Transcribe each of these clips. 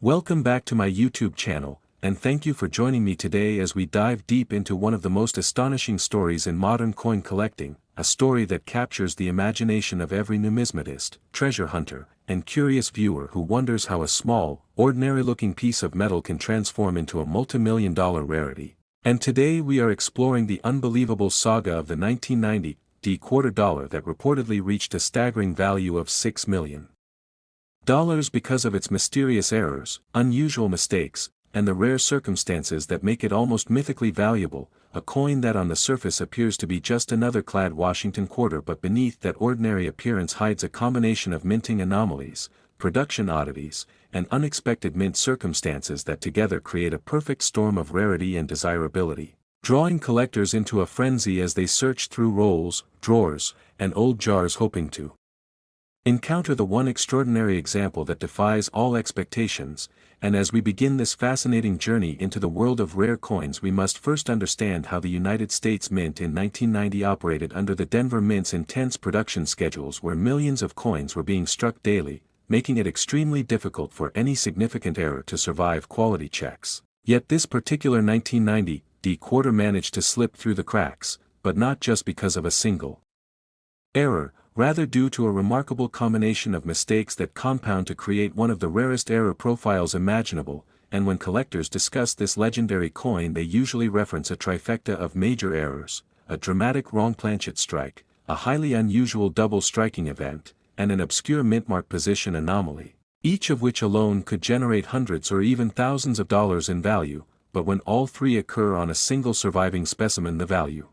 Welcome back to my YouTube channel, and thank you for joining me today as we dive deep into one of the most astonishing stories in modern coin collecting, a story that captures the imagination of every numismatist, treasure hunter, and curious viewer who wonders how a small, ordinary-looking piece of metal can transform into a multi-million-dollar rarity. And today we are exploring the unbelievable saga of the 1990 quarter dollar that reportedly reached a staggering value of $6 million. Because of its mysterious errors, unusual mistakes, and the rare circumstances that make it almost mythically valuable, a coin that on the surface appears to be just another clad Washington quarter but beneath that ordinary appearance hides a combination of minting anomalies, production oddities, and unexpected mint circumstances that together create a perfect storm of rarity and desirability, drawing collectors into a frenzy as they search through rolls, drawers, and old jars hoping to encounter the one extraordinary example that defies all expectations. And as we begin this fascinating journey into the world of rare coins, we must first understand how the United States Mint in 1990 operated under the Denver Mint's intense production schedules where millions of coins were being struck daily, making it extremely difficult for any significant error to survive quality checks. Yet this particular 1990 quarter managed to slip through the cracks, but not just because of a single error, rather due to a remarkable combination of mistakes that compound to create one of the rarest error profiles imaginable. And when collectors discuss this legendary coin, they usually reference a trifecta of major errors: a dramatic wrong planchet strike, a highly unusual double striking event, and an obscure mintmark position anomaly, each of which alone could generate hundreds or even thousands of dollars in value. But when all three occur on a single surviving specimen, the value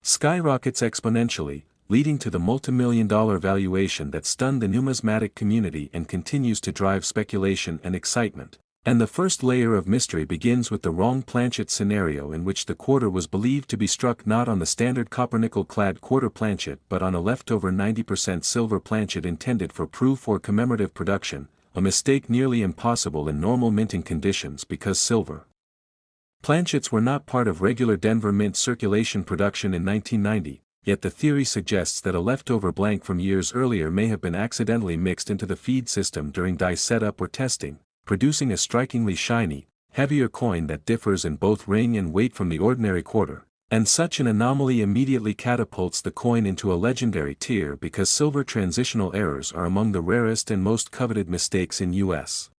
skyrockets exponentially, leading to the multimillion-dollar valuation that stunned the numismatic community and continues to drive speculation and excitement. And the first layer of mystery begins with the wrong planchet scenario, in which the quarter was believed to be struck not on the standard copper-nickel-clad quarter planchet but on a leftover 90% silver planchet intended for proof or commemorative production, a mistake nearly impossible in normal minting conditions because silver planchets were not part of regular Denver Mint circulation production in 1990. Yet the theory suggests that a leftover blank from years earlier may have been accidentally mixed into the feed system during die setup or testing, producing a strikingly shiny, heavier coin that differs in both ring and weight from the ordinary quarter. And such an anomaly immediately catapults the coin into a legendary tier because silver transitional errors are among the rarest and most coveted mistakes in U.S.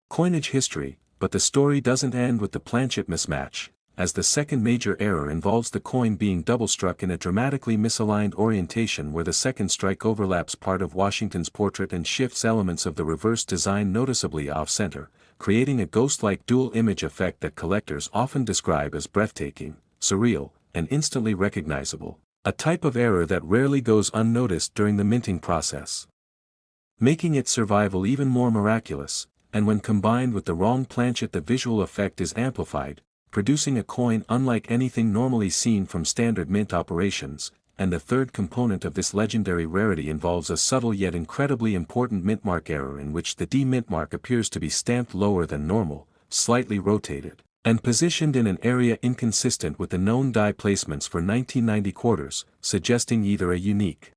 coinage history. But the story doesn't end with the planchet mismatch, as the second major error involves the coin being double-struck in a dramatically misaligned orientation where the second strike overlaps part of Washington's portrait and shifts elements of the reverse design noticeably off-center, creating a ghost-like dual image effect that collectors often describe as breathtaking, surreal, and instantly recognizable, a type of error that rarely goes unnoticed during the minting process, making its survival even more miraculous. And when combined with the wrong planchet, the visual effect is amplified, producing a coin unlike anything normally seen from standard mint operations. And the third component of this legendary rarity involves a subtle yet incredibly important mintmark error, in which the D mintmark appears to be stamped lower than normal, slightly rotated, and positioned in an area inconsistent with the known die placements for 1990 quarters, suggesting either a unique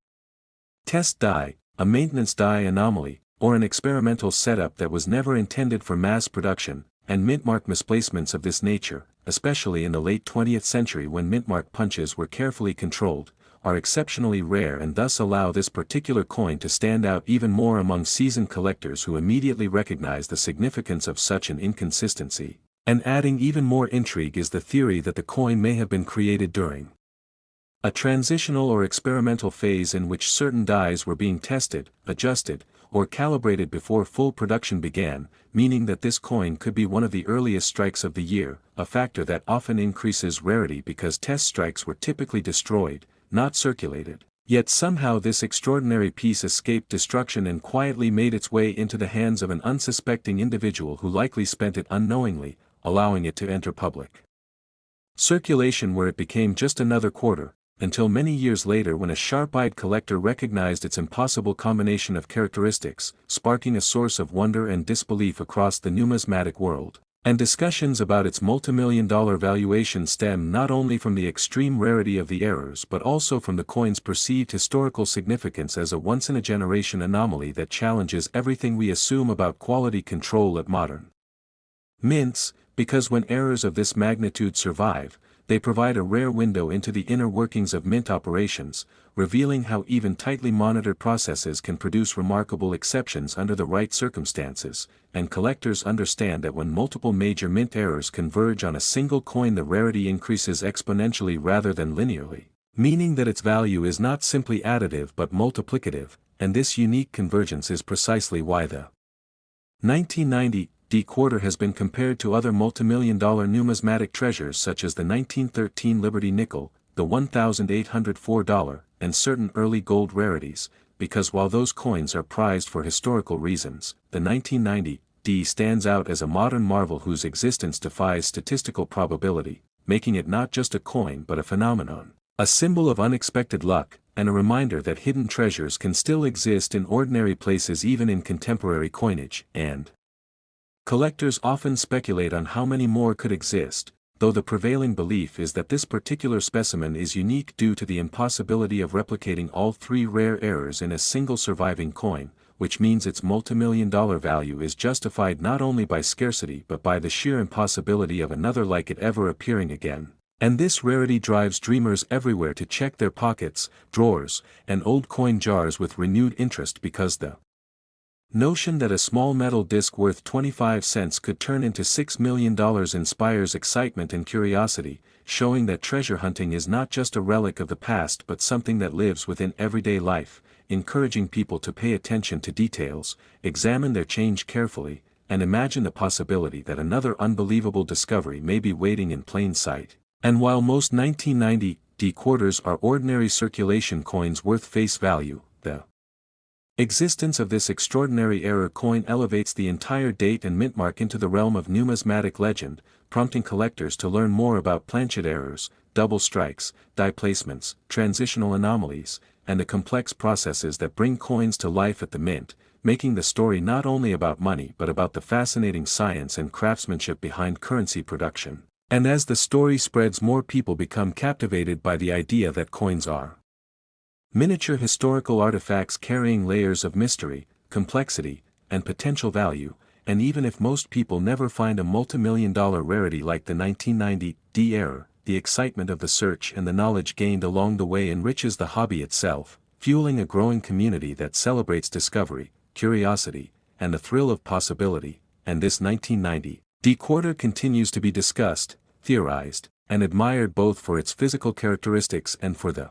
test die, a maintenance die anomaly, or an experimental setup that was never intended for mass production. And mintmark misplacements of this nature, especially in the late 20th century when mintmark punches were carefully controlled, are exceptionally rare and thus allow this particular coin to stand out even more among seasoned collectors who immediately recognize the significance of such an inconsistency. And adding even more intrigue is the theory that the coin may have been created during a transitional or experimental phase in which certain dies were being tested, adjusted, or calibrated before full production began, meaning that this coin could be one of the earliest strikes of the year, a factor that often increases rarity because test strikes were typically destroyed, not circulated. Yet somehow this extraordinary piece escaped destruction and quietly made its way into the hands of an unsuspecting individual who likely spent it unknowingly, allowing it to enter public circulation where it became just another quarter, until many years later when a sharp-eyed collector recognized its impossible combination of characteristics, sparking a source of wonder and disbelief across the numismatic world. And discussions about its multimillion-dollar valuation stem not only from the extreme rarity of the errors but also from the coin's perceived historical significance as a once-in-a-generation anomaly that challenges everything we assume about quality control at modern mints, because when errors of this magnitude survive, they provide a rare window into the inner workings of mint operations, revealing how even tightly monitored processes can produce remarkable exceptions under the right circumstances, and collectors understand that when multiple major mint errors converge on a single coin, the rarity increases exponentially rather than linearly, meaning that its value is not simply additive but multiplicative, and this unique convergence is precisely why the 1990 D-quarter has been compared to other multimillion-dollar numismatic treasures such as the 1913 Liberty nickel, the $1,804, and certain early gold rarities, because while those coins are prized for historical reasons, the 1990 D stands out as a modern marvel whose existence defies statistical probability, making it not just a coin but a phenomenon, a symbol of unexpected luck, and a reminder that hidden treasures can still exist in ordinary places even in contemporary coinage, and collectors often speculate on how many more could exist, though the prevailing belief is that this particular specimen is unique due to the impossibility of replicating all three rare errors in a single surviving coin, which means its multimillion-dollar value is justified not only by scarcity but by the sheer impossibility of another like it ever appearing again. And this rarity drives dreamers everywhere to check their pockets, drawers, and old coin jars with renewed interest because the notion that a small metal disc worth 25 cents could turn into $6 million inspires excitement and curiosity, showing that treasure hunting is not just a relic of the past but something that lives within everyday life, encouraging people to pay attention to details, examine their change carefully, and imagine the possibility that another unbelievable discovery may be waiting in plain sight. And while most 1990 D-quarters are ordinary circulation coins worth face value, the existence of this extraordinary error coin elevates the entire date and mint mark into the realm of numismatic legend, prompting collectors to learn more about planchet errors, double strikes, die placements, transitional anomalies, and the complex processes that bring coins to life at the mint, making the story not only about money but about the fascinating science and craftsmanship behind currency production. And as the story spreads, more people become captivated by the idea that coins are miniature historical artifacts carrying layers of mystery, complexity, and potential value, and even if most people never find a multimillion-dollar rarity like the 1990 D error, the excitement of the search and the knowledge gained along the way enriches the hobby itself, fueling a growing community that celebrates discovery, curiosity, and the thrill of possibility. And this 1990 D quarter continues to be discussed, theorized, and admired both for its physical characteristics and for the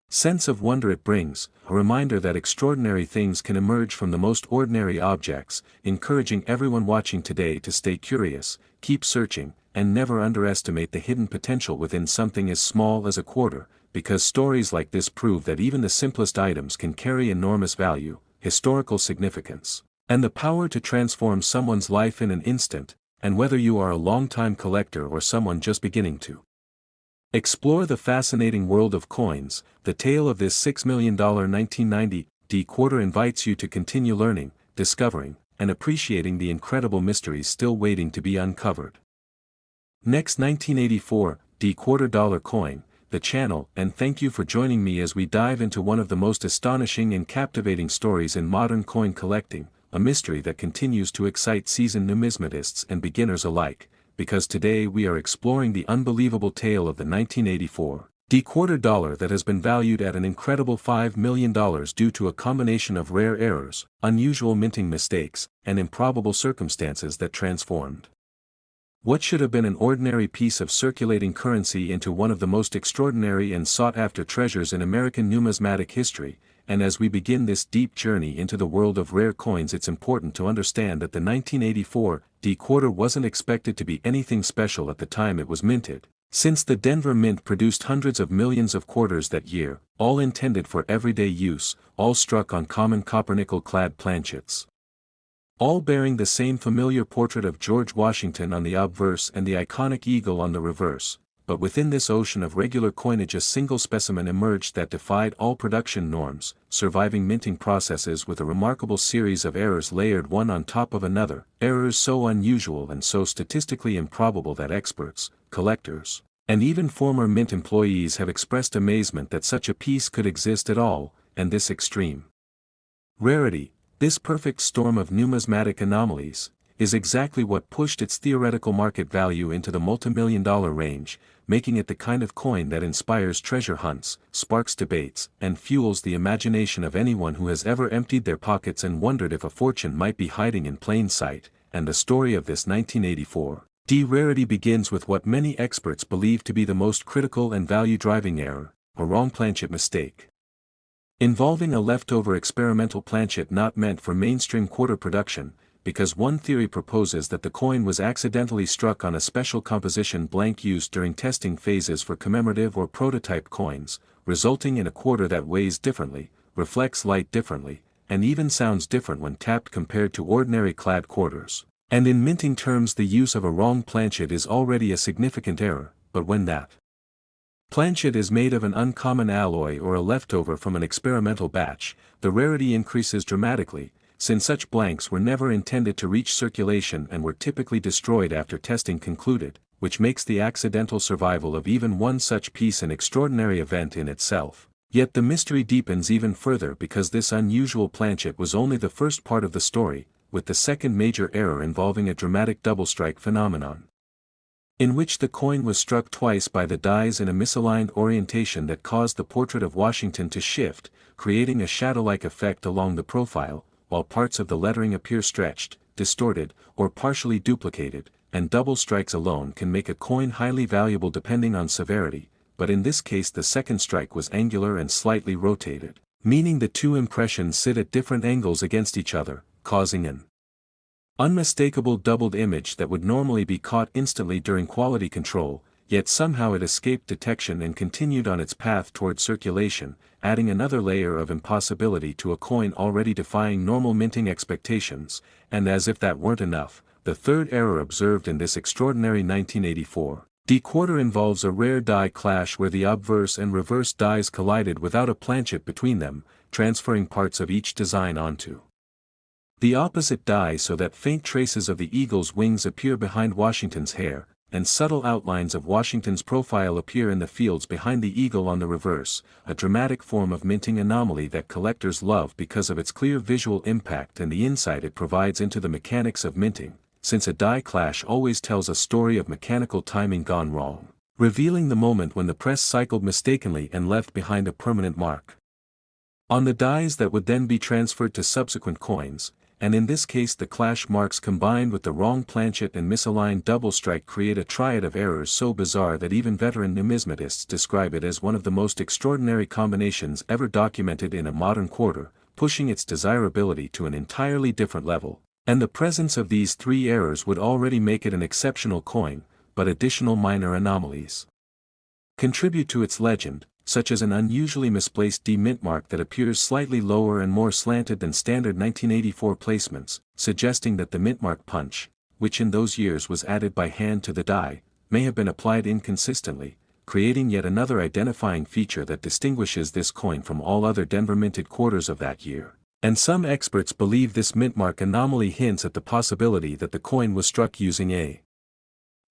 sense of wonder it brings, a reminder that extraordinary things can emerge from the most ordinary objects, encouraging everyone watching today to stay curious, keep searching, and never underestimate the hidden potential within something as small as a quarter, because stories like this prove that even the simplest items can carry enormous value, historical significance, and the power to transform someone's life in an instant. And whether you are a long-time collector or someone just beginning to explore the fascinating world of coins, the tale of this $6 million 1990 D quarter invites you to continue learning, discovering, and appreciating the incredible mysteries still waiting to be uncovered. Next, 1984 D quarter dollar coin, the channel, and thank you for joining me as we dive into one of the most astonishing and captivating stories in modern coin collecting, a mystery that continues to excite seasoned numismatists and beginners alike, because today we are exploring the unbelievable tale of the 1984 D quarter dollar that has been valued at an incredible $5 million due to a combination of rare errors, unusual minting mistakes, and improbable circumstances that transformed what should have been an ordinary piece of circulating currency into one of the most extraordinary and sought-after treasures in American numismatic history. And as we begin this deep journey into the world of rare coins, it's important to understand that the 1984 D quarter wasn't expected to be anything special at the time it was minted, since the Denver Mint produced hundreds of millions of quarters that year, all intended for everyday use, all struck on common copper-nickel-clad planchets, all bearing the same familiar portrait of George Washington on the obverse and the iconic eagle on the reverse. but within this ocean of regular coinage a single specimen emerged that defied all production norms, surviving minting processes with a remarkable series of errors layered one on top of another, errors so unusual and so statistically improbable that experts, collectors, and even former mint employees have expressed amazement that such a piece could exist at all, and this extreme rarity, this perfect storm of numismatic anomalies, is exactly what pushed its theoretical market value into the multimillion-dollar range, making it the kind of coin that inspires treasure hunts, sparks debates, and fuels the imagination of anyone who has ever emptied their pockets and wondered if a fortune might be hiding in plain sight. And the story of this 1984 rarity begins with what many experts believe to be the most critical and value-driving error, a wrong planchet mistake. Involving a leftover experimental planchet not meant for mainstream quarter production, because one theory proposes that the coin was accidentally struck on a special composition blank used during testing phases for commemorative or prototype coins, resulting in a quarter that weighs differently, reflects light differently, and even sounds different when tapped compared to ordinary clad quarters. And in minting terms the use of a wrong planchet is already a significant error, but when that planchet is made of an uncommon alloy or a leftover from an experimental batch, the rarity increases dramatically, since such blanks were never intended to reach circulation and were typically destroyed after testing concluded, which makes the accidental survival of even one such piece an extraordinary event in itself. Yet the mystery deepens even further because this unusual planchet was only the first part of the story, with the second major error involving a dramatic double strike phenomenon, in which the coin was struck twice by the dies in a misaligned orientation that caused the portrait of Washington to shift, creating a shadow-like effect along the profile, while parts of the lettering appear stretched, distorted, or partially duplicated, and double strikes alone can make a coin highly valuable depending on severity, but in this case the second strike was angular and slightly rotated, meaning the two impressions sit at different angles against each other, causing an unmistakable doubled image that would normally be caught instantly during quality control, yet somehow it escaped detection and continued on its path toward circulation, adding another layer of impossibility to a coin already defying normal minting expectations. And as if that weren't enough, the third error observed in this extraordinary 1984 quarter involves a rare die clash where the obverse and reverse dies collided without a planchet between them, transferring parts of each design onto the opposite die so that faint traces of the eagle's wings appear behind Washington's hair, and subtle outlines of Washington's profile appear in the fields behind the eagle on the reverse, a dramatic form of minting anomaly that collectors love because of its clear visual impact and the insight it provides into the mechanics of minting, since a die clash always tells a story of mechanical timing gone wrong, revealing the moment when the press cycled mistakenly and left behind a permanent mark on the dies that would then be transferred to subsequent coins. And in this case the clash marks combined with the wrong planchet and misaligned double strike create a triad of errors so bizarre that even veteran numismatists describe it as one of the most extraordinary combinations ever documented in a modern quarter, pushing its desirability to an entirely different level. And the presence of these three errors would already make it an exceptional coin, but additional minor anomalies contribute to its legend, such as an unusually misplaced D mint mark that appears slightly lower and more slanted than standard 1984 placements, suggesting that the mint mark punch, which in those years was added by hand to the die, may have been applied inconsistently, creating yet another identifying feature that distinguishes this coin from all other Denver minted quarters of that year. And some experts believe this mint mark anomaly hints at the possibility that the coin was struck using a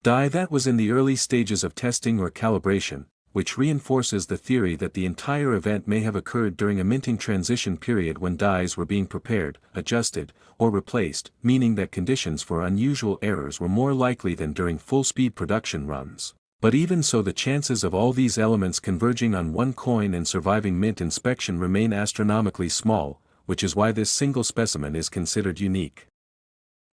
die that was in the early stages of testing or calibration, which reinforces the theory that the entire event may have occurred during a minting transition period when dies were being prepared, adjusted, or replaced, meaning that conditions for unusual errors were more likely than during full-speed production runs. But even so the chances of all these elements converging on one coin and surviving mint inspection remain astronomically small, which is why this single specimen is considered unique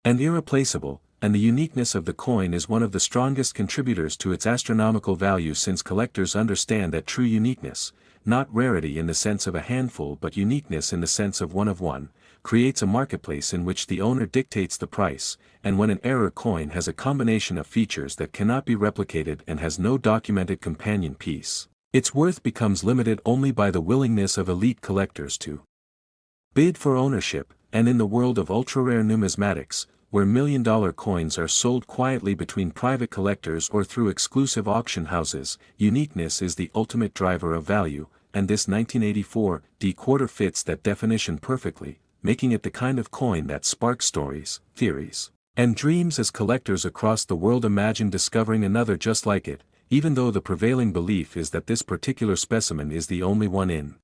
and irreplaceable, and the uniqueness of the coin is one of the strongest contributors to its astronomical value since collectors understand that true uniqueness, not rarity in the sense of a handful but uniqueness in the sense of one, creates a marketplace in which the owner dictates the price, and when an error coin has a combination of features that cannot be replicated and has no documented companion piece, its worth becomes limited only by the willingness of elite collectors to bid for ownership. And in the world of ultra-rare numismatics, where million-dollar coins are sold quietly between private collectors or through exclusive auction houses, uniqueness is the ultimate driver of value, and this 1984 quarter fits that definition perfectly, making it the kind of coin that sparks stories, theories, and dreams as collectors across the world imagine discovering another just like it, even though the prevailing belief is that this particular specimen is the only one in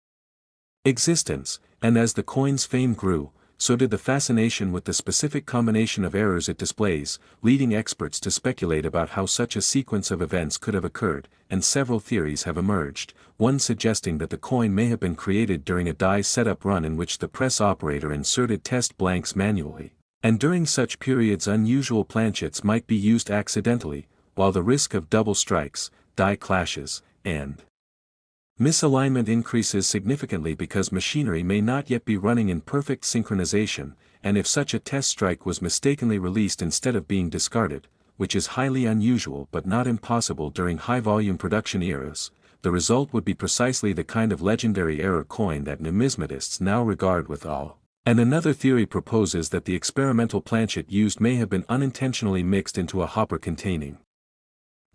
existence. And as the coin's fame grew, so did the fascination with the specific combination of errors it displays, leading experts to speculate about how such a sequence of events could have occurred, and several theories have emerged, one suggesting that the coin may have been created during a die setup run in which the press operator inserted test blanks manually, and during such periods unusual planchets might be used accidentally, while the risk of double strikes, die clashes, and misalignment increases significantly because machinery may not yet be running in perfect synchronization, and if such a test strike was mistakenly released instead of being discarded, which is highly unusual but not impossible during high-volume production eras, the result would be precisely the kind of legendary error coin that numismatists now regard with awe. And another theory proposes that the experimental planchet used may have been unintentionally mixed into a hopper containing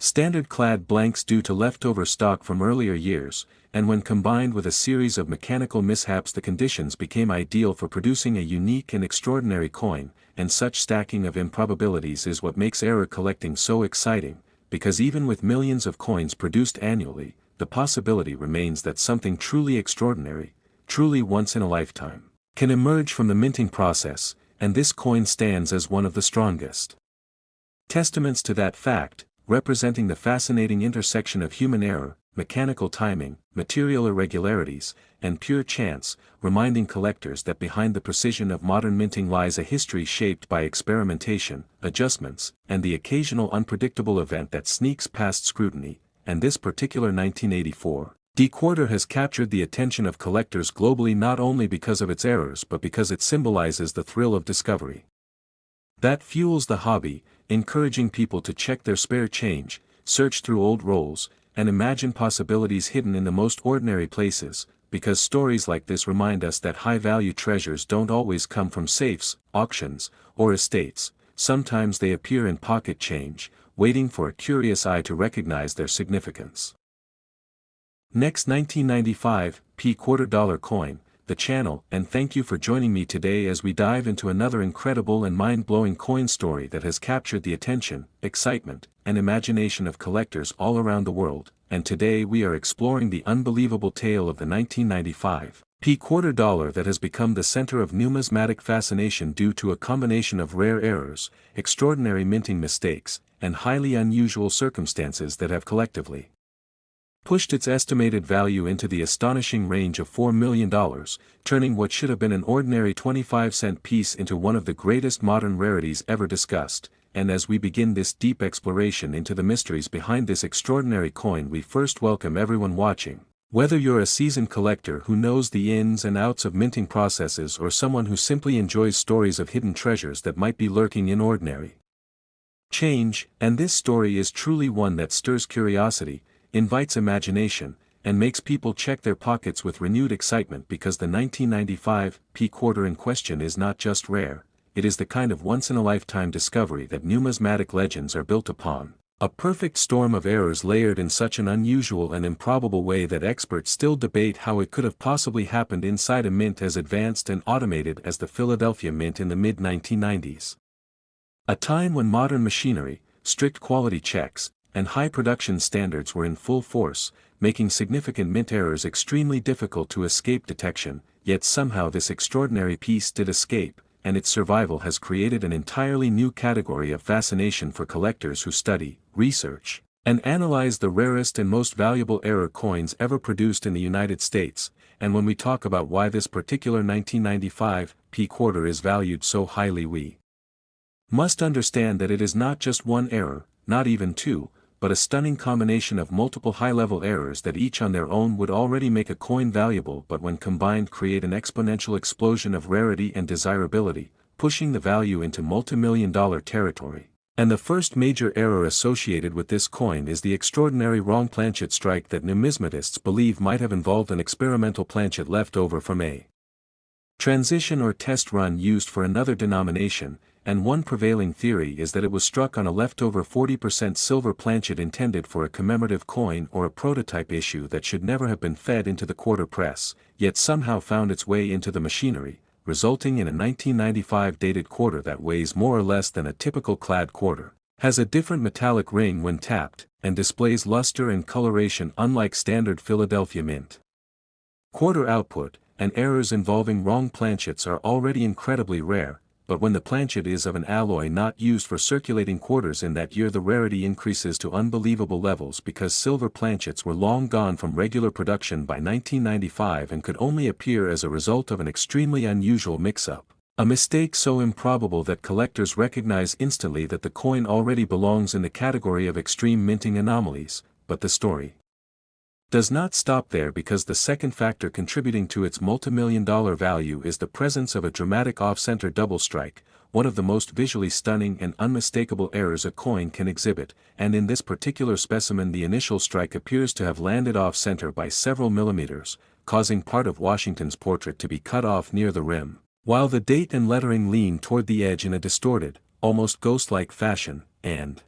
standard-clad blanks due to leftover stock from earlier years, and when combined with a series of mechanical mishaps the conditions became ideal for producing a unique and extraordinary coin, and such stacking of improbabilities is what makes error collecting so exciting, because even with millions of coins produced annually, the possibility remains that something truly extraordinary, truly once in a lifetime, can emerge from the minting process, and this coin stands as one of the strongest testaments to that fact, representing the fascinating intersection of human error, mechanical timing, material irregularities, and pure chance, reminding collectors that behind the precision of modern minting lies a history shaped by experimentation, adjustments, and the occasional unpredictable event that sneaks past scrutiny, and this particular 1984 quarter has captured the attention of collectors globally not only because of its errors but because it symbolizes the thrill of discovery that fuels the hobby, encouraging people to check their spare change, search through old rolls, and imagine possibilities hidden in the most ordinary places, because stories like this remind us that high-value treasures don't always come from safes, auctions, or estates. Sometimes they appear in pocket change, waiting for a curious eye to recognize their significance. Next, 1995 quarter-dollar coin, the channel, and thank you for joining me today as we dive into another incredible and mind-blowing coin story that has captured the attention, excitement, and imagination of collectors all around the world, and today we are exploring the unbelievable tale of the 1995 quarter dollar that has become the center of numismatic fascination due to a combination of rare errors, extraordinary minting mistakes, and highly unusual circumstances that have collectively pushed its estimated value into the astonishing range of $4 million, turning what should have been an ordinary 25-cent piece into one of the greatest modern rarities ever discussed. And as we begin this deep exploration into the mysteries behind this extraordinary coin, we first welcome everyone watching. Whether you're a seasoned collector who knows the ins and outs of minting processes or someone who simply enjoys stories of hidden treasures that might be lurking in ordinary change, and this story is truly one that stirs curiosity, invites imagination, and makes people check their pockets with renewed excitement because the 1995 quarter in question is not just rare, it is the kind of once-in-a-lifetime discovery that numismatic legends are built upon. A perfect storm of errors layered in such an unusual and improbable way that experts still debate how it could have possibly happened inside a mint as advanced and automated as the Philadelphia Mint in the mid-1990s. A time when modern machinery, strict quality checks, and high production standards were in full force, making significant mint errors extremely difficult to escape detection, yet somehow this extraordinary piece did escape, and its survival has created an entirely new category of fascination for collectors who study, research, and analyze the rarest and most valuable error coins ever produced in the United States. And when we talk about why this particular 1995 quarter is valued so highly, we must understand that it is not just one error, not even two, but a stunning combination of multiple high-level errors that each on their own would already make a coin valuable but when combined create an exponential explosion of rarity and desirability, pushing the value into multi-million-dollar territory. And the first major error associated with this coin is the extraordinary wrong planchet strike that numismatists believe might have involved an experimental planchet left over from a transition or test run used for another denomination, and one prevailing theory is that it was struck on a leftover 40% silver planchet intended for a commemorative coin or a prototype issue that should never have been fed into the quarter press, yet somehow found its way into the machinery, resulting in a 1995 dated quarter that weighs more or less than a typical clad quarter, has a different metallic ring when tapped, and displays luster and coloration unlike standard Philadelphia mint. Quarter output and errors involving wrong planchets are already incredibly rare, but when the planchet is of an alloy not used for circulating quarters in that year, the rarity increases to unbelievable levels because silver planchets were long gone from regular production by 1995 and could only appear as a result of an extremely unusual mix-up. A mistake so improbable that collectors recognize instantly that the coin already belongs in the category of extreme minting anomalies, but the story does not stop there, because the second factor contributing to its multimillion-dollar value is the presence of a dramatic off-center double strike, one of the most visually stunning and unmistakable errors a coin can exhibit, and in this particular specimen the initial strike appears to have landed off-center by several millimeters, causing part of Washington's portrait to be cut off near the rim, while the date and lettering lean toward the edge in a distorted, almost ghost-like fashion, and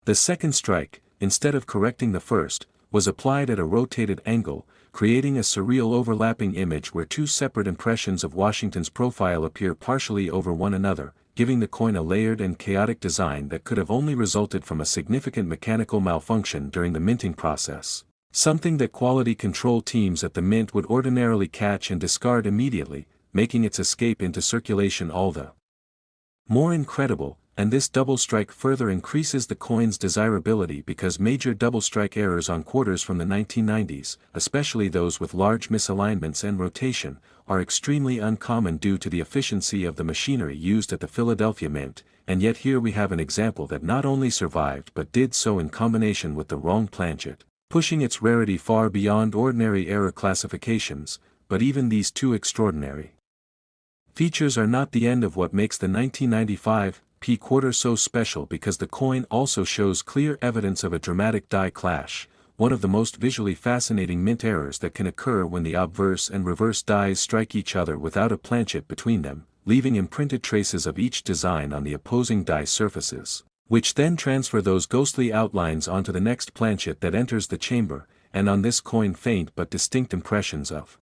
the second strike, instead of correcting the first, was applied at a rotated angle, creating a surreal overlapping image where two separate impressions of Washington's profile appear partially over one another, giving the coin a layered and chaotic design that could have only resulted from a significant mechanical malfunction during the minting process, something that quality control teams at the mint would ordinarily catch and discard immediately, making its escape into circulation all the more incredible. And this double strike further increases the coin's desirability because major double strike errors on quarters from the 1990s, especially those with large misalignments and rotation, are extremely uncommon due to the efficiency of the machinery used at the Philadelphia Mint, and yet here we have an example that not only survived but did so in combination with the wrong planchet, pushing its rarity far beyond ordinary error classifications. But even these two extraordinary features are not the end of what makes the 1995 P quarter so special, because the coin also shows clear evidence of a dramatic die clash, one of the most visually fascinating mint errors that can occur when the obverse and reverse dies strike each other without a planchet between them, leaving imprinted traces of each design on the opposing die surfaces, which then transfer those ghostly outlines onto the next planchet that enters the chamber, and on this coin faint but distinct impressions of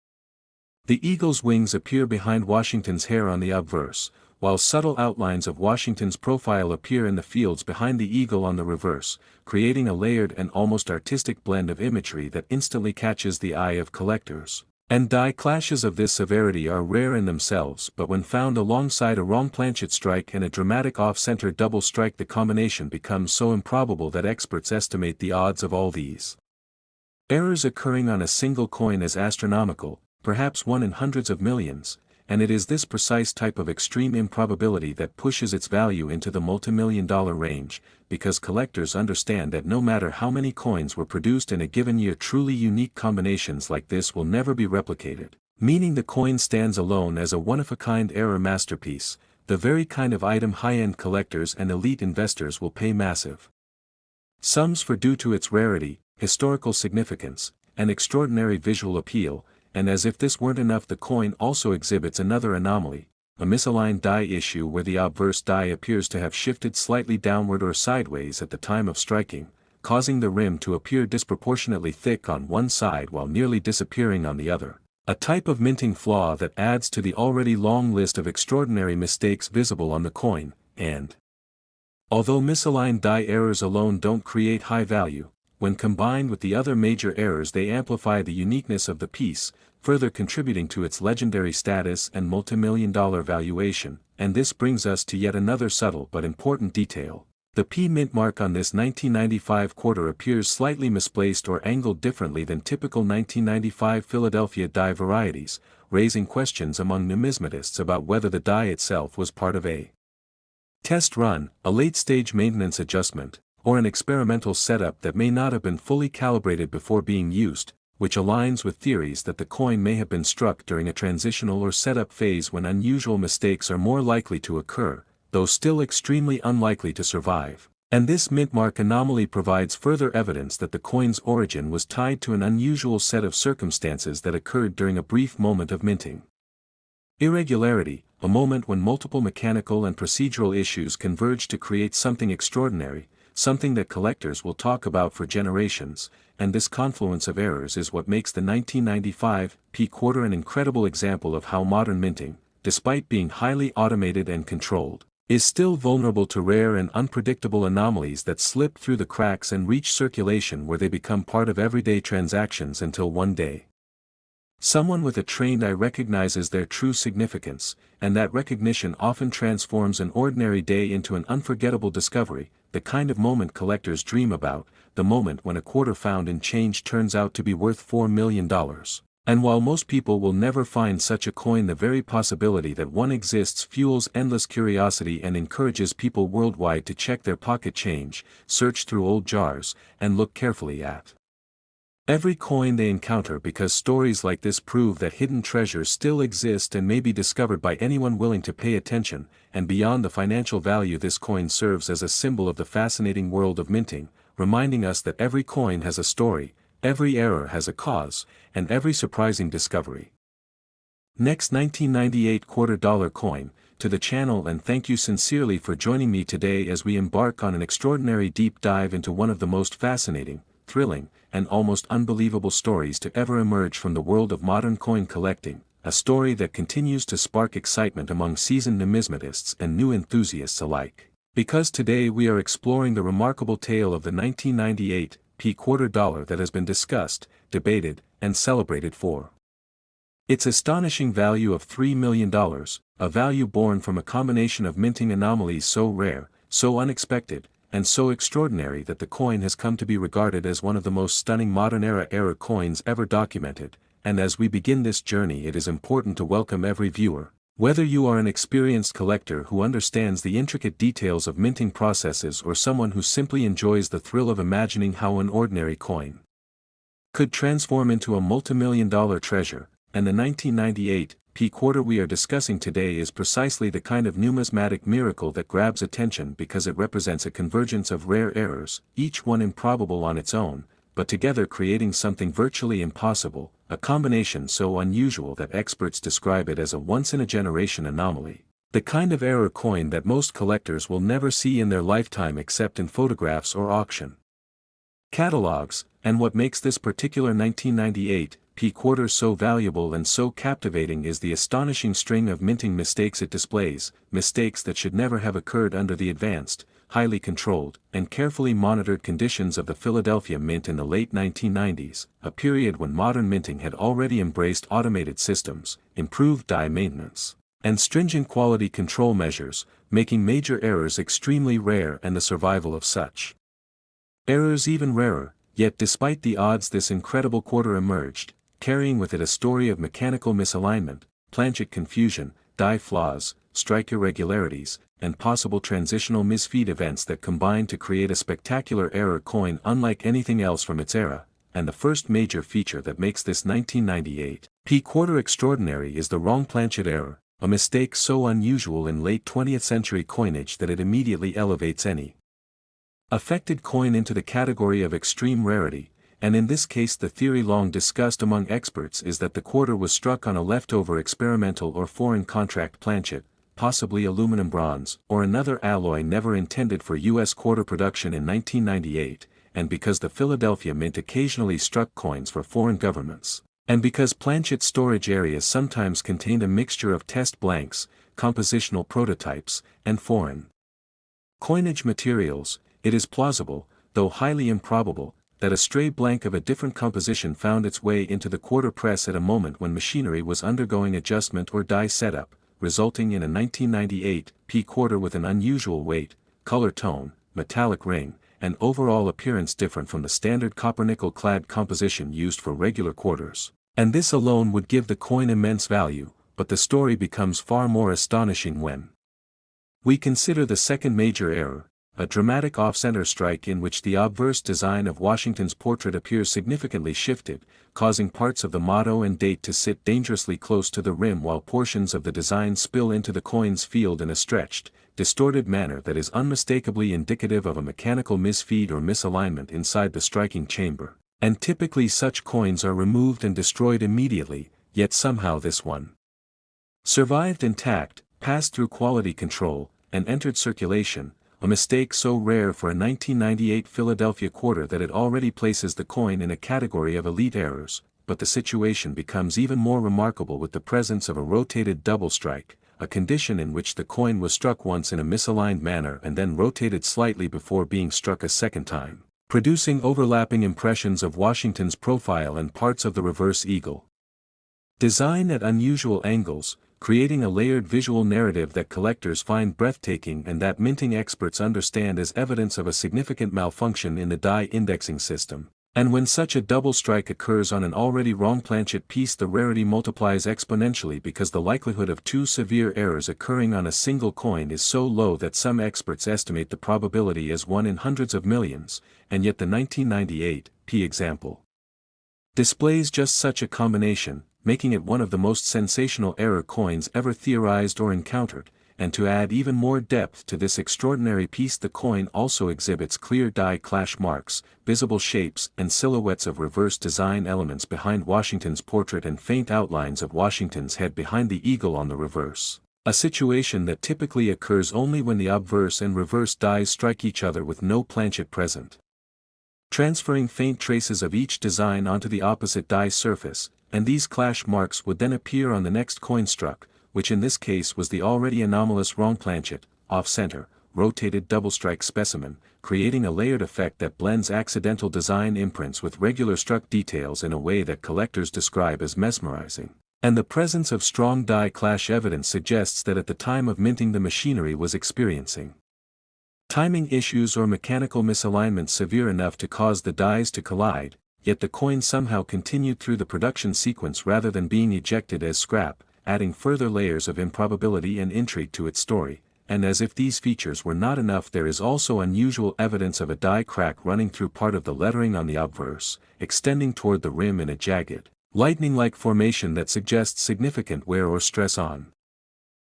the eagle's wings appear behind Washington's hair on the obverse, while subtle outlines of Washington's profile appear in the fields behind the eagle on the reverse, creating a layered and almost artistic blend of imagery that instantly catches the eye of collectors. And die clashes of this severity are rare in themselves, but when found alongside a wrong planchet strike and a dramatic off-center double strike, the combination becomes so improbable that experts estimate the odds of all these errors occurring on a single coin as astronomical, perhaps one in hundreds of millions. And it is this precise type of extreme improbability that pushes its value into the multimillion-dollar range, because collectors understand that no matter how many coins were produced in a given year, truly unique combinations like this will never be replicated, meaning the coin stands alone as a one-of-a-kind error masterpiece, the very kind of item high-end collectors and elite investors will pay massive sums for due to its rarity, historical significance, and extraordinary visual appeal. And as if this weren't enough, the coin also exhibits another anomaly, a misaligned die issue where the obverse die appears to have shifted slightly downward or sideways at the time of striking, causing the rim to appear disproportionately thick on one side while nearly disappearing on the other, a type of minting flaw that adds to the already long list of extraordinary mistakes visible on the coin. And although misaligned die errors alone don't create high value, when combined with the other major errors they amplify the uniqueness of the piece, further contributing to its legendary status and multimillion-dollar valuation. And this brings us to yet another subtle but important detail. The P mint mark on this 1995 quarter appears slightly misplaced or angled differently than typical 1995 Philadelphia die varieties, raising questions among numismatists about whether the die itself was part of a test run, a late-stage maintenance adjustment, or an experimental setup that may not have been fully calibrated before being used, which aligns with theories that the coin may have been struck during a transitional or setup phase when unusual mistakes are more likely to occur, though still extremely unlikely to survive. And this mint mark anomaly provides further evidence that the coin's origin was tied to an unusual set of circumstances that occurred during a brief moment of minting. Irregularity, a moment when multiple mechanical and procedural issues converge to create something extraordinary, something that collectors will talk about for generations, and this confluence of errors is what makes the 1995 P quarter an incredible example of how modern minting, despite being highly automated and controlled, is still vulnerable to rare and unpredictable anomalies that slip through the cracks and reach circulation where they become part of everyday transactions until one day, someone with a trained eye recognizes their true significance, and that recognition often transforms an ordinary day into an unforgettable discovery, the kind of moment collectors dream about, the moment when a quarter found in change turns out to be worth $4 million. And while most people will never find such a coin, the very possibility that one exists fuels endless curiosity and encourages people worldwide to check their pocket change, search through old jars, and look carefully at every coin they encounter, because stories like this prove that hidden treasures still exist and may be discovered by anyone willing to pay attention. And beyond the financial value, this coin serves as a symbol of the fascinating world of minting, reminding us that every coin has a story, every error has a cause, and every surprising discovery. Next, 1998 $quarter coin, to the channel, and thank you sincerely for joining me today as we embark on an extraordinary deep dive into one of the most fascinating, thrilling, and almost unbelievable stories to ever emerge from the world of modern coin collecting, a story that continues to spark excitement among seasoned numismatists and new enthusiasts alike. Because today we are exploring the remarkable tale of the 1998 P $quarter that has been discussed, debated, and celebrated for its astonishing value of $3 million, a value born from a combination of minting anomalies so rare, so unexpected, and so extraordinary that the coin has come to be regarded as one of the most stunning modern-era error coins ever documented. And as we begin this journey, it is important to welcome every viewer, whether you are an experienced collector who understands the intricate details of minting processes or someone who simply enjoys the thrill of imagining how an ordinary coin could transform into a multimillion-dollar treasure. And the 1998 P $quarter we are discussing today is precisely the kind of numismatic miracle that grabs attention because it represents a convergence of rare errors, each one improbable on its own, but together creating something virtually impossible, a combination so unusual that experts describe it as a once-in-a-generation anomaly, the kind of error coin that most collectors will never see in their lifetime except in photographs or auction catalogs. And what makes this particular 1998 P $quarter so valuable and so captivating is the astonishing string of minting mistakes it displays, mistakes that should never have occurred under the advanced, highly controlled, and carefully monitored conditions of the Philadelphia Mint in the late 1990s, a period when modern minting had already embraced automated systems, improved die maintenance, and stringent quality control measures, making major errors extremely rare and the survival of such errors even rarer. Yet despite the odds, this incredible quarter emerged, carrying with it a story of mechanical misalignment, planchet confusion, die flaws, strike irregularities, and possible transitional misfeed events that combined to create a spectacular error coin unlike anything else from its era. And the first major feature that makes this 1998 P $quarter extraordinary is the wrong planchet error, a mistake so unusual in late 20th century coinage that it immediately elevates any affected coin into the category of extreme rarity. And in this case, the theory long discussed among experts is that the quarter was struck on a leftover experimental or foreign contract planchet, possibly aluminum bronze, or another alloy never intended for U.S. quarter production in 1998, and because the Philadelphia Mint occasionally struck coins for foreign governments, and because planchet storage areas sometimes contained a mixture of test blanks, compositional prototypes, and foreign coinage materials, it is plausible, though highly improbable, that a stray blank of a different composition found its way into the quarter press at a moment when machinery was undergoing adjustment or die setup, resulting in a 1998 P $quarter with an unusual weight, color tone, metallic ring, and overall appearance different from the standard copper-nickel clad composition used for regular quarters. And this alone would give the coin immense value, but the story becomes far more astonishing when we consider the second major error, a dramatic off-center strike in which the obverse design of Washington's portrait appears significantly shifted, causing parts of the motto and date to sit dangerously close to the rim while portions of the design spill into the coin's field in a stretched, distorted manner that is unmistakably indicative of a mechanical misfeed or misalignment inside the striking chamber. And typically such coins are removed and destroyed immediately, yet somehow this one survived intact, passed through quality control, and entered circulation, a mistake so rare for a 1998 Philadelphia quarter that it already places the coin in a category of elite errors, but the situation becomes even more remarkable with the presence of a rotated double strike, a condition in which the coin was struck once in a misaligned manner and then rotated slightly before being struck a second time, producing overlapping impressions of Washington's profile and parts of the reverse eagle. Design at unusual angles, creating a layered visual narrative that collectors find breathtaking and that minting experts understand as evidence of a significant malfunction in the die indexing system. And when such a double strike occurs on an already wrong planchet piece, the rarity multiplies exponentially because the likelihood of two severe errors occurring on a single coin is so low that some experts estimate the probability as 1 in hundreds of millions, and yet the 1998 P example displays just such a combination, making it one of the most sensational error coins ever theorized or encountered, and to add even more depth to this extraordinary piece, the coin also exhibits clear die clash marks, visible shapes and silhouettes of reverse design elements behind Washington's portrait and faint outlines of Washington's head behind the eagle on the reverse, a situation that typically occurs only when the obverse and reverse dies strike each other with no planchet present. Transferring faint traces of each design onto the opposite die surface, and these clash marks would then appear on the next coin struck, which in this case was the already anomalous wrong planchet, off-center, rotated double-strike specimen, creating a layered effect that blends accidental design imprints with regular struck details in a way that collectors describe as mesmerizing. And the presence of strong die clash evidence suggests that at the time of minting the machinery was experiencing timing issues or mechanical misalignment severe enough to cause the dies to collide, yet the coin somehow continued through the production sequence rather than being ejected as scrap, adding further layers of improbability and intrigue to its story. And as if these features were not enough, there is also unusual evidence of a die crack running through part of the lettering on the obverse, extending toward the rim in a jagged, lightning-like formation that suggests significant wear or stress on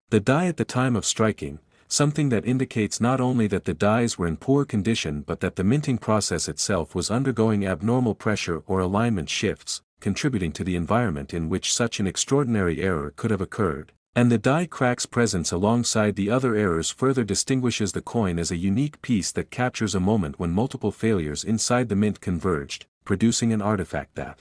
the die at the time of striking, something that indicates not only that the dies were in poor condition but that the minting process itself was undergoing abnormal pressure or alignment shifts, contributing to the environment in which such an extraordinary error could have occurred. And the die crack's presence alongside the other errors further distinguishes the coin as a unique piece that captures a moment when multiple failures inside the mint converged, producing an artifact that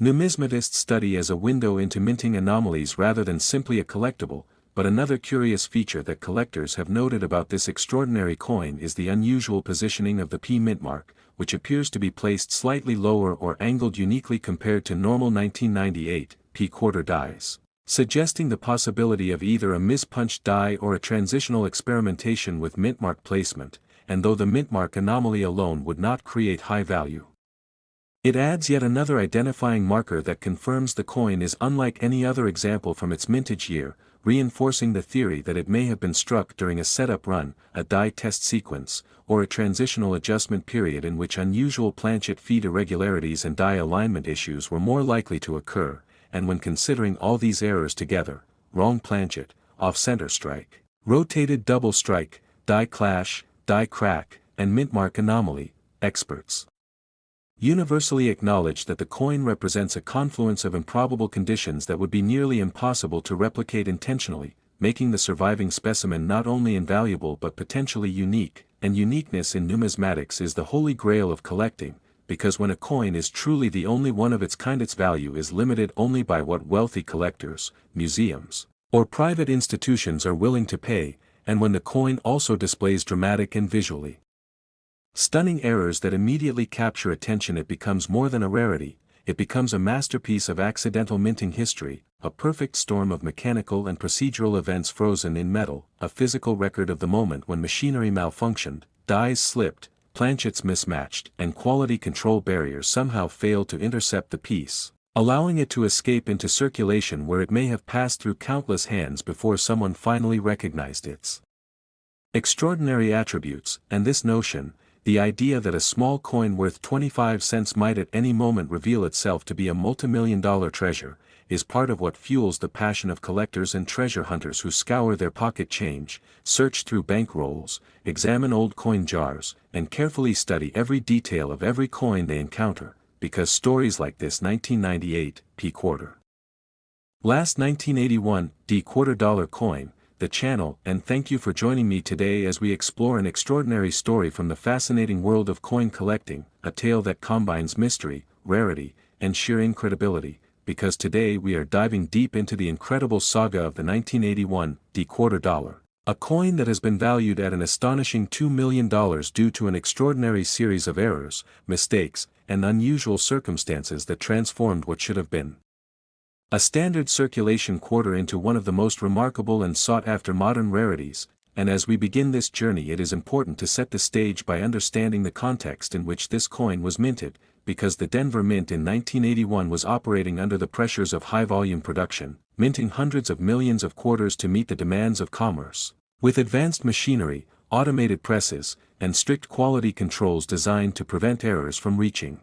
numismatists study as a window into minting anomalies rather than simply a collectible. But another curious feature that collectors have noted about this extraordinary coin is the unusual positioning of the P mint mark, which appears to be placed slightly lower or angled uniquely compared to normal 1998 P quarter dies, suggesting the possibility of either a mispunched die or a transitional experimentation with mint mark placement, and though the mint mark anomaly alone would not create high value, it adds yet another identifying marker that confirms the coin is unlike any other example from its mintage year, reinforcing the theory that it may have been struck during a setup run, a die test sequence, or a transitional adjustment period in which unusual planchet feed irregularities and die alignment issues were more likely to occur. And when considering all these errors together, wrong planchet, off-center strike, rotated double strike, die clash, die crack, and mint mark anomaly, experts universally acknowledge that the coin represents a confluence of improbable conditions that would be nearly impossible to replicate intentionally, making the surviving specimen not only invaluable but potentially unique. And uniqueness in numismatics is the holy grail of collecting, because when a coin is truly the only one of its kind, its value is limited only by what wealthy collectors, museums, or private institutions are willing to pay, and when the coin also displays dramatic and visually stunning errors that immediately capture attention, it becomes more than a rarity, it becomes a masterpiece of accidental minting history, a perfect storm of mechanical and procedural events frozen in metal, a physical record of the moment when machinery malfunctioned, dies slipped, planchets mismatched, and quality control barriers somehow failed to intercept the piece, allowing it to escape into circulation where it may have passed through countless hands before someone finally recognized its extraordinary attributes. And this notion, the idea that a small coin worth 25 cents might at any moment reveal itself to be a multimillion-dollar treasure, is part of what fuels the passion of collectors and treasure hunters who scour their pocket change, search through bank rolls, examine old coin jars, and carefully study every detail of every coin they encounter, because stories like this 1998 P quarter Last 1981 quarter dollar coin, the channel, and thank you for joining me today as we explore an extraordinary story from the fascinating world of coin collecting, a tale that combines mystery, rarity, and sheer incredibility, because today we are diving deep into the incredible saga of the 1981 quarter dollar. A coin that has been valued at an astonishing $2 million due to an extraordinary series of errors, mistakes, and unusual circumstances that transformed what should have been a standard circulation quarter into one of the most remarkable and sought-after modern rarities. And as we begin this journey, it is important to set the stage by understanding the context in which this coin was minted, because the Denver Mint in 1981 was operating under the pressures of high-volume production, minting hundreds of millions of quarters to meet the demands of commerce. With advanced machinery, automated presses, and strict quality controls designed to prevent errors from reaching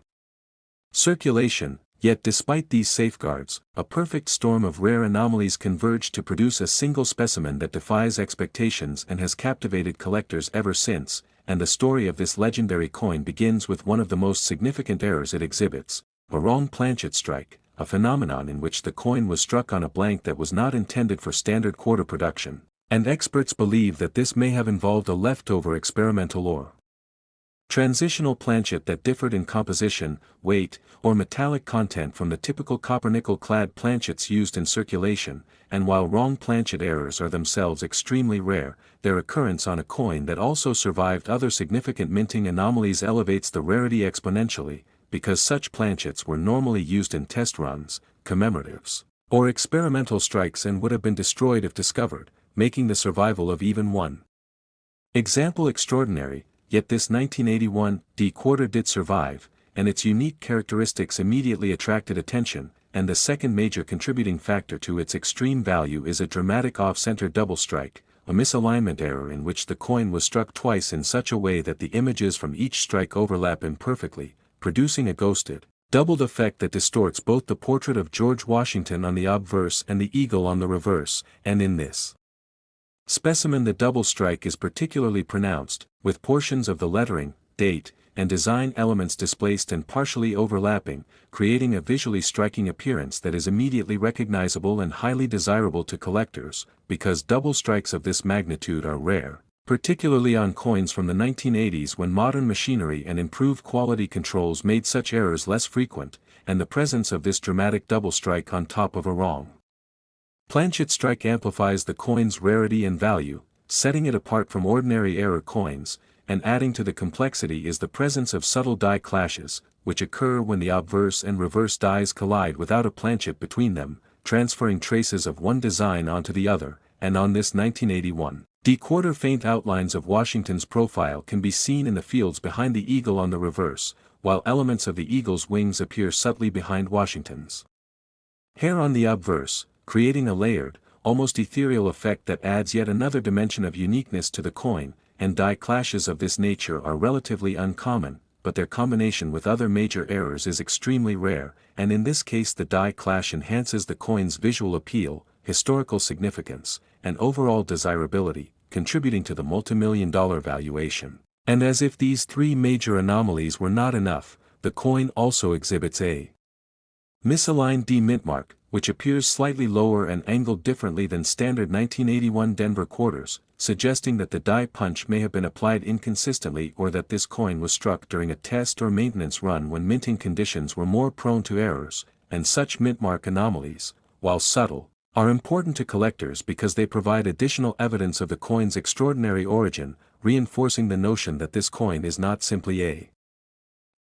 circulation. Yet despite these safeguards, a perfect storm of rare anomalies converged to produce a single specimen that defies expectations and has captivated collectors ever since. And the story of this legendary coin begins with one of the most significant errors it exhibits: a wrong planchet strike, a phenomenon in which the coin was struck on a blank that was not intended for standard quarter production. And experts believe that this may have involved a leftover experimental or transitional planchet that differed in composition, weight, or metallic content from the typical copper-nickel-clad planchets used in circulation. And while wrong planchet errors are themselves extremely rare, their occurrence on a coin that also survived other significant minting anomalies elevates the rarity exponentially, because such planchets were normally used in test runs, commemoratives, or experimental strikes and would have been destroyed if discovered, making the survival of even one example extraordinary. Yet this 1981 quarter did survive, and its unique characteristics immediately attracted attention. And the second major contributing factor to its extreme value is a dramatic off-center double strike, a misalignment error in which the coin was struck twice in such a way that the images from each strike overlap imperfectly, producing a ghosted, doubled effect that distorts both the portrait of George Washington on the obverse and the eagle on the reverse. And in this specimen the double strike is particularly pronounced, with portions of the lettering, date, and design elements displaced and partially overlapping, creating a visually striking appearance that is immediately recognizable and highly desirable to collectors. Because double strikes of this magnitude are rare, particularly on coins from the 1980s when modern machinery and improved quality controls made such errors less frequent, and the presence of this dramatic double strike on top of a wrong planchet strike amplifies the coin's rarity and value, setting it apart from ordinary error coins. And adding to the complexity is the presence of subtle die clashes, which occur when the obverse and reverse dies collide without a planchet between them, transferring traces of one design onto the other. And on this 1981 quarter, faint outlines of Washington's profile can be seen in the fields behind the eagle on the reverse, while elements of the eagle's wings appear subtly behind Washington's hair on the obverse, creating a layered, almost ethereal effect that adds yet another dimension of uniqueness to the coin. And die clashes of this nature are relatively uncommon, but their combination with other major errors is extremely rare, and in this case the die clash enhances the coin's visual appeal, historical significance, and overall desirability, contributing to the multimillion-dollar valuation. And as if these three major anomalies were not enough, the coin also exhibits a misaligned D mint mark, which appears slightly lower and angled differently than standard 1981 Denver quarters, suggesting that the die punch may have been applied inconsistently or that this coin was struck during a test or maintenance run when minting conditions were more prone to errors. And such mint mark anomalies, while subtle, are important to collectors because they provide additional evidence of the coin's extraordinary origin, reinforcing the notion that this coin is not simply a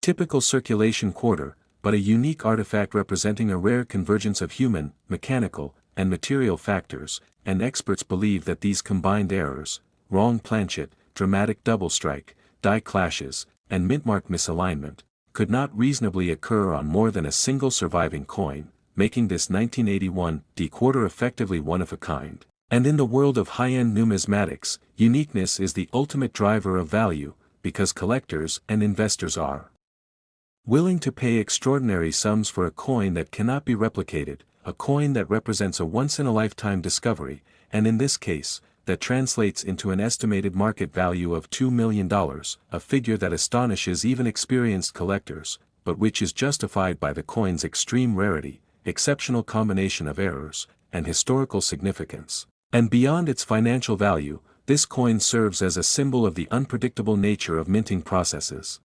typical circulation quarter, but a unique artifact representing a rare convergence of human, mechanical, and material factors. And experts believe that these combined errors, wrong planchet, dramatic double strike, die clashes, and mintmark misalignment, could not reasonably occur on more than a single surviving coin, making this 1981 quarter effectively one of a kind. And in the world of high-end numismatics, uniqueness is the ultimate driver of value, because collectors and investors are willing to pay extraordinary sums for a coin that cannot be replicated, a coin that represents a once-in-a-lifetime discovery, and in this case, that translates into an estimated market value of $2 million, a figure that astonishes even experienced collectors, but which is justified by the coin's extreme rarity, exceptional combination of errors, and historical significance. And beyond its financial value, this coin serves as a symbol of the unpredictable nature of minting processes.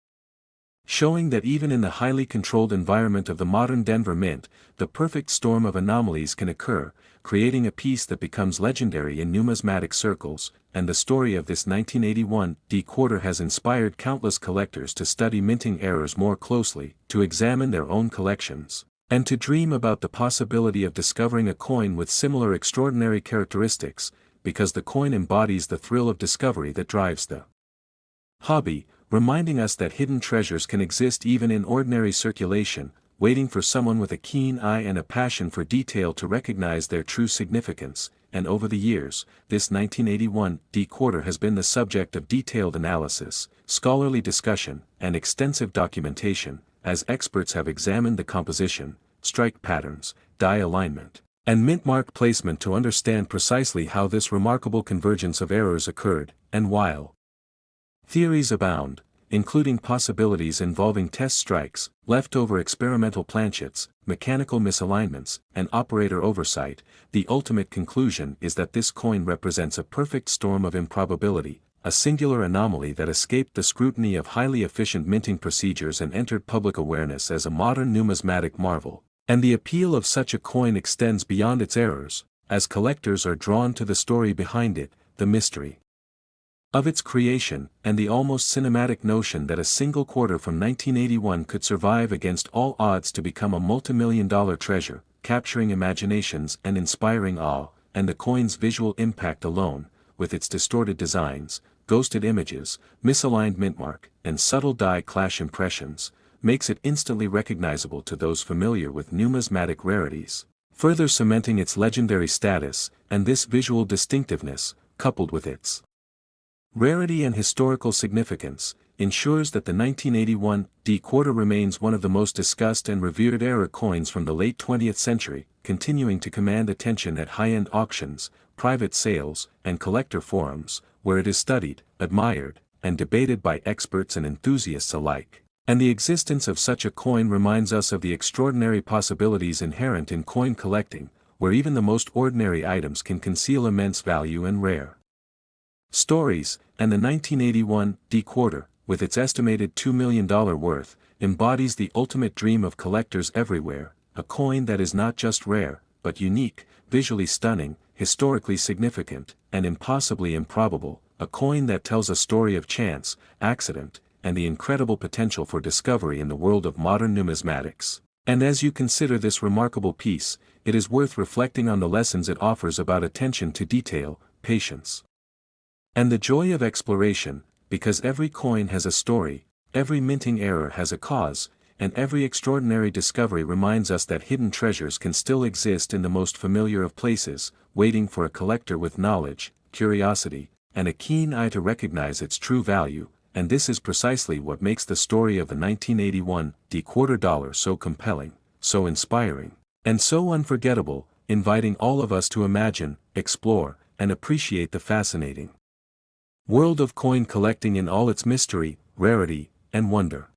Showing that even in the highly controlled environment of the modern Denver Mint, the perfect storm of anomalies can occur, creating a piece that becomes legendary in numismatic circles, and the story of this 1981 D-quarter has inspired countless collectors to study minting errors more closely, to examine their own collections, and to dream about the possibility of discovering a coin with similar extraordinary characteristics, because the coin embodies the thrill of discovery that drives the hobby, reminding us that hidden treasures can exist even in ordinary circulation, waiting for someone with a keen eye and a passion for detail to recognize their true significance. And over the years, this 1981 D-quarter has been the subject of detailed analysis, scholarly discussion, and extensive documentation, as experts have examined the composition, strike patterns, die alignment, and mint mark placement to understand precisely how this remarkable convergence of errors occurred. And while theories abound, including possibilities involving test strikes, leftover experimental planchets, mechanical misalignments, and operator oversight, the ultimate conclusion is that this coin represents a perfect storm of improbability, a singular anomaly that escaped the scrutiny of highly efficient minting procedures and entered public awareness as a modern numismatic marvel. And the appeal of such a coin extends beyond its errors, as collectors are drawn to the story behind it, the mystery of its creation, and the almost cinematic notion that a single quarter from 1981 could survive against all odds to become a multimillion-dollar treasure, capturing imaginations and inspiring awe. And the coin's visual impact alone, with its distorted designs, ghosted images, misaligned mintmark, and subtle die clash impressions, makes it instantly recognizable to those familiar with numismatic rarities, further cementing its legendary status. And this visual distinctiveness, coupled with its rarity and historical significance, ensures that the 1981 D-quarter remains one of the most discussed and revered era coins from the late 20th century, continuing to command attention at high-end auctions, private sales, and collector forums, where it is studied, admired, and debated by experts and enthusiasts alike. And the existence of such a coin reminds us of the extraordinary possibilities inherent in coin collecting, where even the most ordinary items can conceal immense value and rare stories. And the 1981 D-quarter, with its estimated $2 million worth, embodies the ultimate dream of collectors everywhere, a coin that is not just rare, but unique, visually stunning, historically significant, and impossibly improbable, a coin that tells a story of chance, accident, and the incredible potential for discovery in the world of modern numismatics. And as you consider this remarkable piece, it is worth reflecting on the lessons it offers about attention to detail, patience, and the joy of exploration, because every coin has a story, every minting error has a cause, and every extraordinary discovery reminds us that hidden treasures can still exist in the most familiar of places, waiting for a collector with knowledge, curiosity, and a keen eye to recognize its true value. And this is precisely what makes the story of the 1981 D-quarter dollar so compelling, so inspiring, and so unforgettable, inviting all of us to imagine, explore, and appreciate the fascinating world of coin collecting in all its mystery, rarity, and wonder.